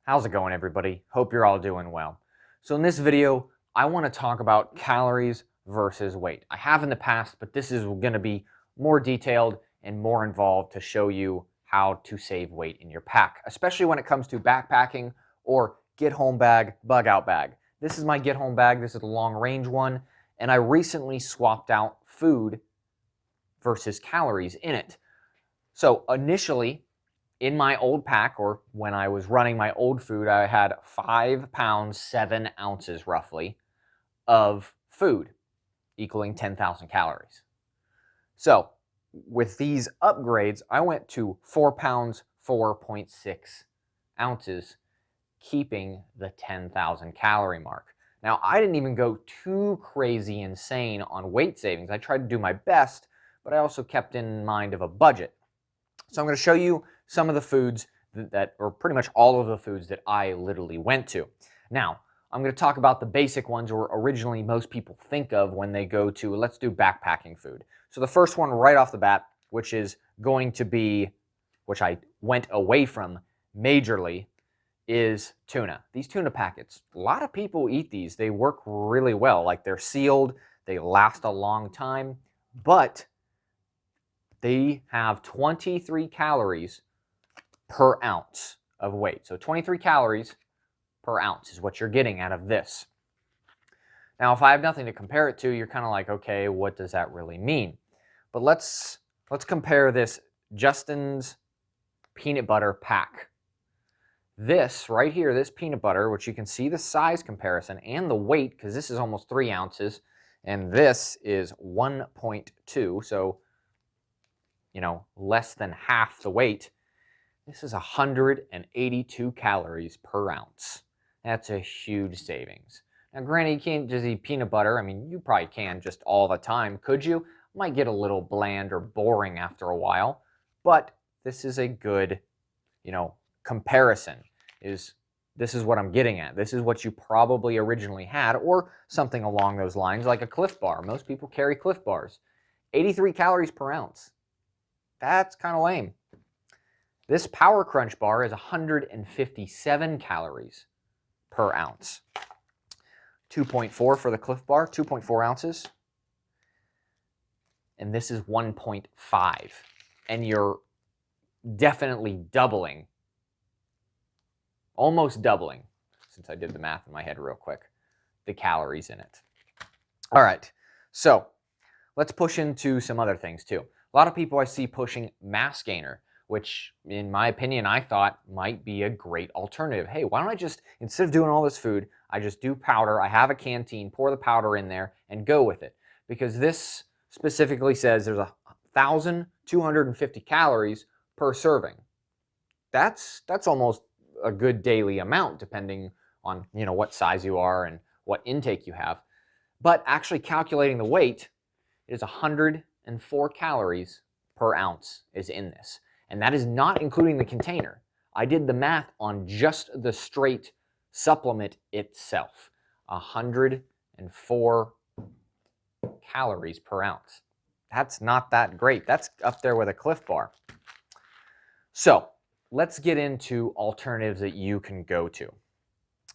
How's it going, everybody? Hope you're all doing well. So in this video, I want to talk about calories versus weight. I have in the past, but this is going to be more detailed and more involved to show you how to save weight in your pack, especially when it comes to backpacking or get home bag, bug out bag. This is my get home bag. This is the long range one, and I recently swapped out food versus calories in it. So initially, in my old pack, or when I was running my old food, I had 5 pounds, 7 ounces roughly of food, equaling 10,000 calories. So with these upgrades, I went to 4 pounds, 4.6 ounces, keeping the 10,000 calorie mark. Now, I didn't even go too crazy insane on weight savings. I tried to do my best, but I also kept in mind of a budget. So I'm going to show you some of the foods or pretty much all of the foods that I literally went to. Now, I'm going to talk about the basic ones, or originally most people think of when they go to, let's do backpacking food. So the first one right off the bat, which is going to be, which I went away from majorly, is tuna. These tuna packets, a lot of people eat these. They work really well. Like, they're sealed, they last a long time, but they have 23 calories per ounce of weight. So 23 calories per ounce is what you're getting out of this. Now, if I have nothing to compare it to, you're kind of like, okay, what does that really mean? But let's compare this Justin's peanut butter pack. This right here, this peanut butter, which you can see the size comparison and the weight, because this is almost 3 ounces, and this is 1.2, so less than half the weight. This is 182 calories per ounce. That's a huge savings. Now, granted, you can't just eat peanut butter. I mean, you probably can just all the time, could you? Might get a little bland or boring after a while, but this is a good, comparison. This is what I'm getting at. This is what you probably originally had, or something along those lines, like a Clif Bar. Most people carry Clif Bars. 83 calories per ounce. That's kind of lame. This Power Crunch bar is 157 calories per ounce. 2.4 for the Clif Bar, 2.4 ounces. And this is 1.5. And you're definitely doubling, almost doubling, since I did the math in my head real quick, the calories in it. All right, so let's push into some other things too. A lot of people I see pushing mass gainer, which in my opinion, I thought might be a great alternative. Hey, why don't I just, instead of doing all this food, I just do powder. I have a canteen, pour the powder in there and go with it. Because this specifically says there's 1,250 calories per serving. That's almost a good daily amount, depending on what size you are and what intake you have. But actually calculating the weight, is 104 calories per ounce is in this. And that is not including the container. I did the math on just the straight supplement itself. 104 calories per ounce. That's not that great. That's up there with a Clif Bar. So let's get into alternatives that you can go to.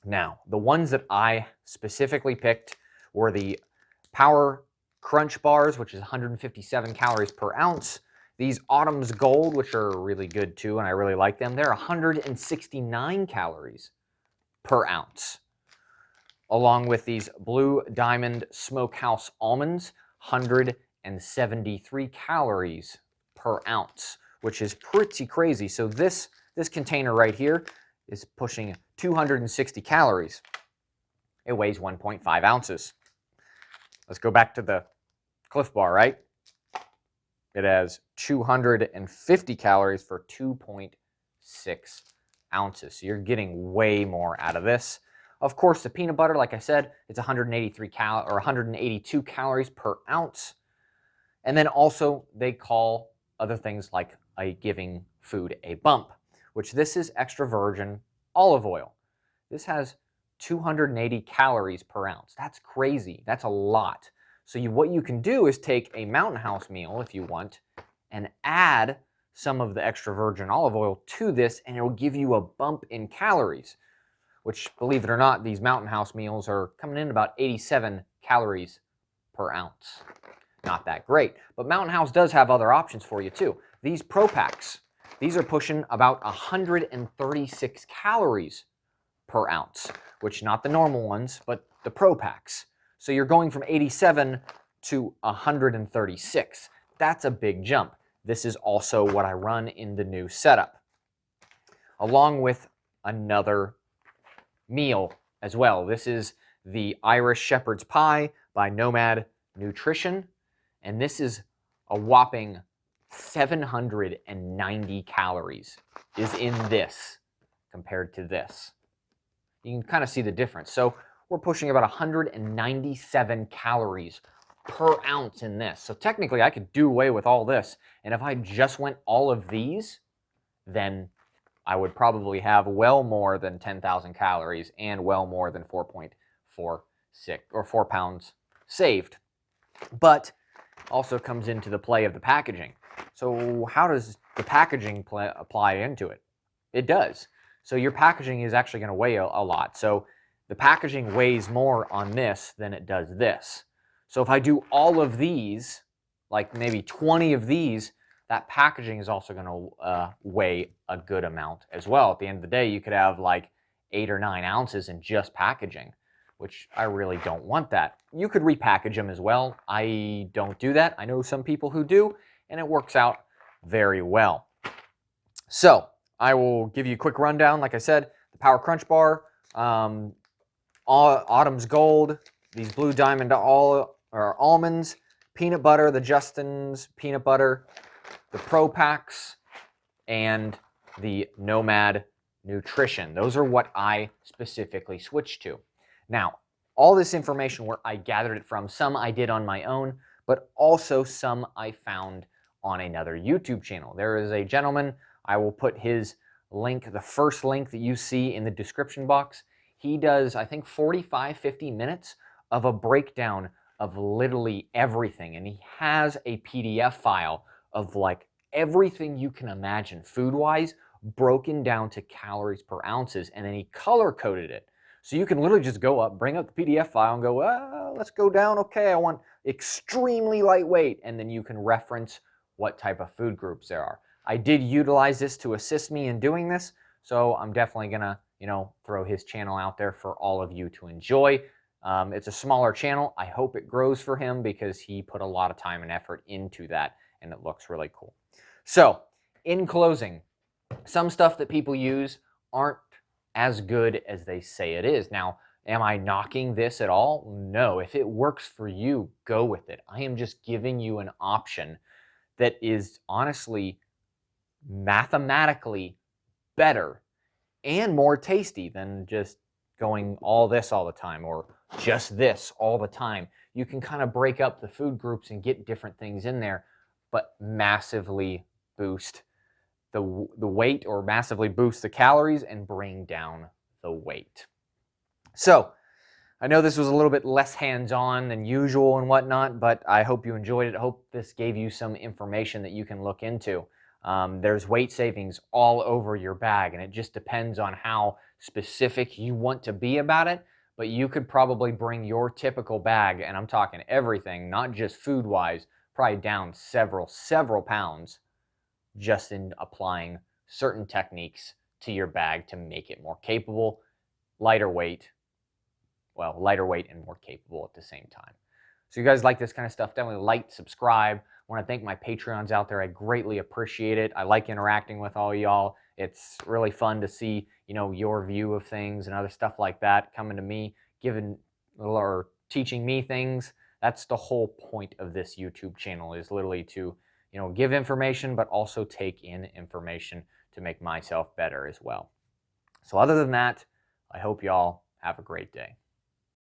Now, the ones that I specifically picked were the Power Crunch bars, which is 157 calories per ounce. These Autumn's Gold, which are really good too, and I really like them, they're 169 calories per ounce. Along with these Blue Diamond Smokehouse Almonds, 173 calories per ounce, which is pretty crazy. So this container right here is pushing 260 calories. It weighs 1.5 ounces. Let's go back to the Clif Bar, right? It has 250 calories for 2.6 ounces. So you're getting way more out of this. Of course, the peanut butter, like I said, it's 182 calories per ounce. And then also they call other things like giving food a bump, which this is extra virgin olive oil. This has 280 calories per ounce. That's crazy. That's a lot. So what you can do is take a Mountain House meal, if you want, and add some of the extra virgin olive oil to this, and it will give you a bump in calories, which, believe it or not, these Mountain House meals are coming in about 87 calories per ounce. Not that great, but Mountain House does have other options for you too. These Pro Packs, these are pushing about 136 calories per ounce, which not the normal ones, but the Pro Packs. So you're going from 87 to 136. That's a big jump. This is also what I run in the new setup, along with another meal as well. This is the Irish Shepherd's Pie by Nomad Nutrition, and this is a whopping 790 calories is in this compared to this. You can kind of see the difference. So we're pushing about 197 calories per ounce in this. So technically I could do away with all this, and if I just went all of these, then I would probably have well more than 10,000 calories and well more than 4.46 or 4 pounds saved. But also comes into the play of the packaging. So how does the packaging apply into it? It does. So your packaging is actually going to weigh a lot. So the packaging weighs more on this than it does this. So if I do all of these, like maybe 20 of these, that packaging is also going to weigh a good amount as well. At the end of the day, you could have like 8 or 9 ounces in just packaging, which I really don't want that. You could repackage them as well. I don't do that. I know some people who do, and it works out very well. So I will give you a quick rundown. Like I said, the Power Crunch Bar, Autumn's Gold, these Blue Diamond almonds, peanut butter, the Justin's peanut butter, the Pro Packs, and the Nomad Nutrition. Those are what I specifically switched to. Now, all this information where I gathered it from, some I did on my own, but also some I found on another YouTube channel. There is a gentleman, I will put his link, the first link that you see in the description box. He does, I think, 45, 50 minutes of a breakdown of literally everything. And he has a PDF file of like everything you can imagine food-wise, broken down to calories per ounces, and then he color-coded it. So you can literally just go up, bring up the PDF file and go, let's go down, okay, I want extremely lightweight, and then you can reference what type of food groups there are. I did utilize this to assist me in doing this, so I'm definitely gonna, throw his channel out there for all of you to enjoy. It's a smaller channel. I hope it grows for him because he put a lot of time and effort into that, and it looks really cool. So, in closing, some stuff that people use aren't as good as they say it is. Now, am I knocking this at all? No. If it works for you, go with it. I am just giving you an option that is honestly mathematically better and more tasty than just going all this all the time or just this all the time. You can kind of break up the food groups and get different things in there, but massively boost the weight or massively boost the calories and bring down the weight. So I know this was a little bit less hands-on than usual and whatnot, but I hope you enjoyed it. I hope this gave you some information that you can look into. There's weight savings all over your bag, and it just depends on how specific you want to be about it, but you could probably bring your typical bag, and I'm talking everything, not just food-wise, probably down several pounds just in applying certain techniques to your bag to make it more capable, lighter weight and more capable at the same time. So you guys like this kind of stuff, definitely like, subscribe. I want to thank my Patreons out there. I greatly appreciate it. I like interacting with all y'all. It's really fun to see, your view of things and other stuff like that coming to me, giving or teaching me things. That's the whole point of this YouTube channel, is literally to, give information, but also take in information to make myself better as well. So other than that, I hope y'all have a great day.